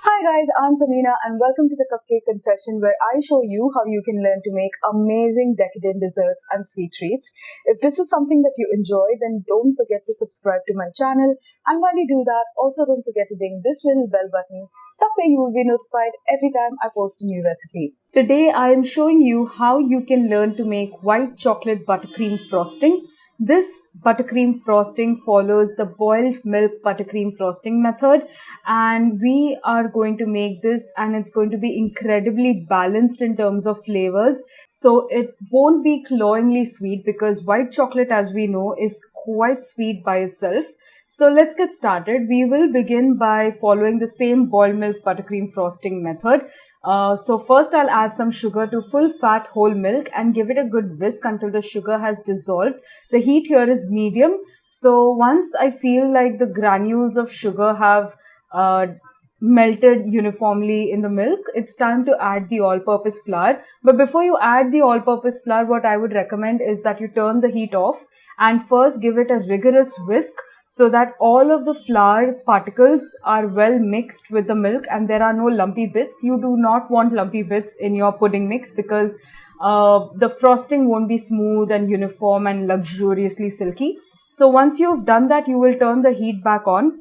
Hi guys, I'm Samina and welcome to the Cupcake Confession where I show you how you can learn to make amazing decadent desserts and sweet treats. If this is something that you enjoy, then don't forget to subscribe to my channel, and while you do that, also don't forget to ding this little bell button. That way you will be notified every time I post a new recipe. Today I am showing you how you can learn to make white chocolate buttercream frosting. This buttercream frosting follows the boiled milk buttercream frosting method, and we are going to make this, and it's going to be incredibly balanced in terms of flavors. So it won't be cloyingly sweet because white chocolate, as we know, is quite sweet by itself. So let's get started. We will begin by following the same boiled milk buttercream frosting method. So first I'll add some sugar to full fat whole milk and give it a good whisk until the sugar has dissolved. The heat here is medium. So once I feel like the granules of sugar have melted uniformly in the milk, it's time to add the all-purpose flour. But before you add the all-purpose flour, what I would recommend is that you turn the heat off and first give it a rigorous whisk so that all of the flour particles are well mixed with the milk and there are no lumpy bits. You do not want lumpy bits in your pudding mix because the frosting won't be smooth and uniform and luxuriously silky. So once you've done that, you will turn the heat back on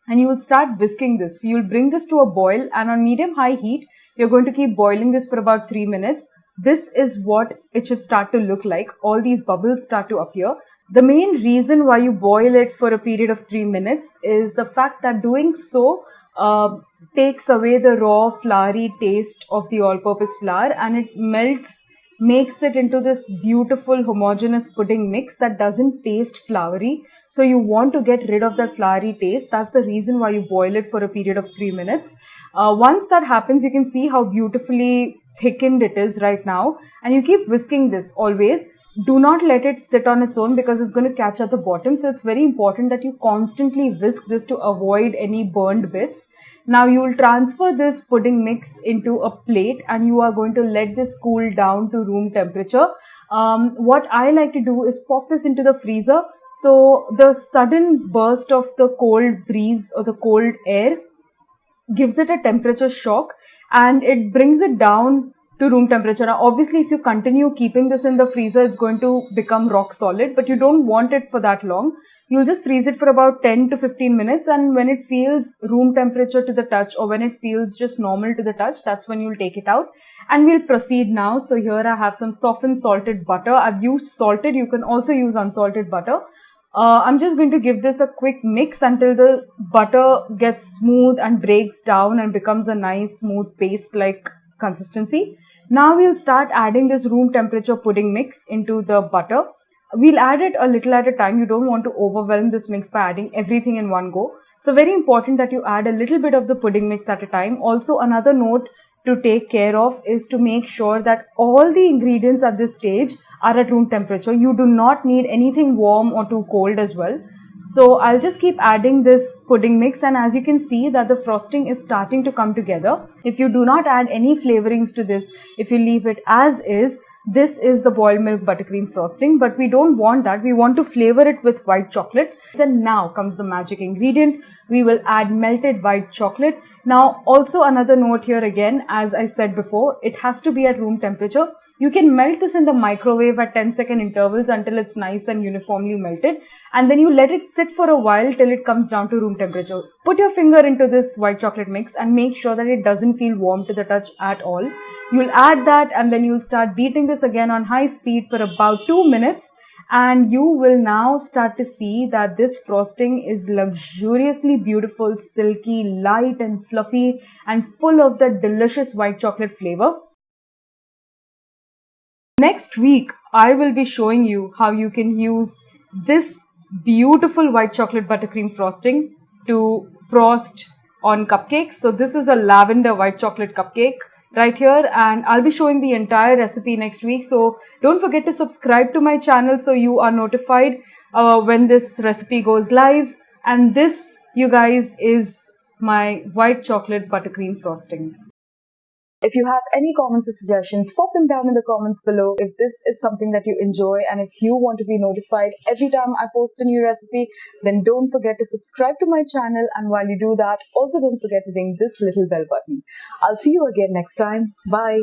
and you will start whisking this. You will bring this to a boil, and on medium-high heat, you're going to keep boiling this for about 3 minutes. This is what it should start to look like. All these bubbles start to appear. The main reason why you boil it for a period of 3 minutes is the fact that doing so takes away the raw floury taste of the all-purpose flour, and it makes it into this beautiful homogeneous pudding mix that doesn't taste floury. So you want to get rid of that floury taste. That's the reason why you boil it for a period of 3 minutes. Once that happens, you can see how beautifully thickened it is right now, and you keep whisking this always. Do not let it sit on its own because it's going to catch at the bottom. So it's very important that you constantly whisk this to avoid any burned bits. Now you will transfer this pudding mix into a plate and you are going to let this cool down to room temperature. What I like to do is pop this into the freezer. So the sudden burst of the cold breeze or the cold air gives it a temperature shock and it brings it down to room temperature. Now, obviously, if you continue keeping this in the freezer, it's going to become rock solid, but you don't want it for that long. You'll just freeze it for about 10 to 15 minutes, and when it feels room temperature to the touch or when it feels just normal to the touch, that's when you'll take it out. And we'll proceed now. So here I have some softened salted butter. I've used salted. You can also use unsalted butter. I'm just going to give this a quick mix until the butter gets smooth and breaks down and becomes a nice smooth paste-like consistency. Now we'll start adding this room temperature pudding mix into the butter. We'll add it a little at a time. You don't want to overwhelm this mix by adding everything in one go. So very important that you add a little bit of the pudding mix at a time. Also, another note to take care of is to make sure that all the ingredients at this stage are at room temperature. You do not need anything warm or too cold as well. So I'll just keep adding this pudding mix, and as you can see that the frosting is starting to come together. If you do not add any flavorings to this, if you leave it as is, this is the boiled milk buttercream frosting, but we don't want that. We want to flavor it with white chocolate. Then now comes the magic ingredient. We will add melted white chocolate. Now also another note here again, as I said before, it has to be at room temperature. You can melt this in the microwave at 10-second intervals until it's nice and uniformly melted, and then you let it sit for a while till it comes down to room temperature. Put your finger into this white chocolate mix and make sure that it doesn't feel warm to the touch at all. You'll add that and then you'll start beating this again on high speed for about 2 minutes, and you will now start to see that this frosting is luxuriously beautiful, silky, light and fluffy and full of the delicious white chocolate flavor. Next week, I will be showing you how you can use this beautiful white chocolate buttercream frosting to frost on cupcakes. So this is a lavender white chocolate cupcake right here, and I'll be showing the entire recipe next week. So don't forget to subscribe to my channel so you are notified when this recipe goes live. And this, you guys, is my white chocolate buttercream frosting. If you have any comments or suggestions, pop them down in the comments below. If this is something that you enjoy and if you want to be notified every time I post a new recipe, then don't forget to subscribe to my channel, and while you do that, also don't forget to ring this little bell button. I'll see you again next time. Bye.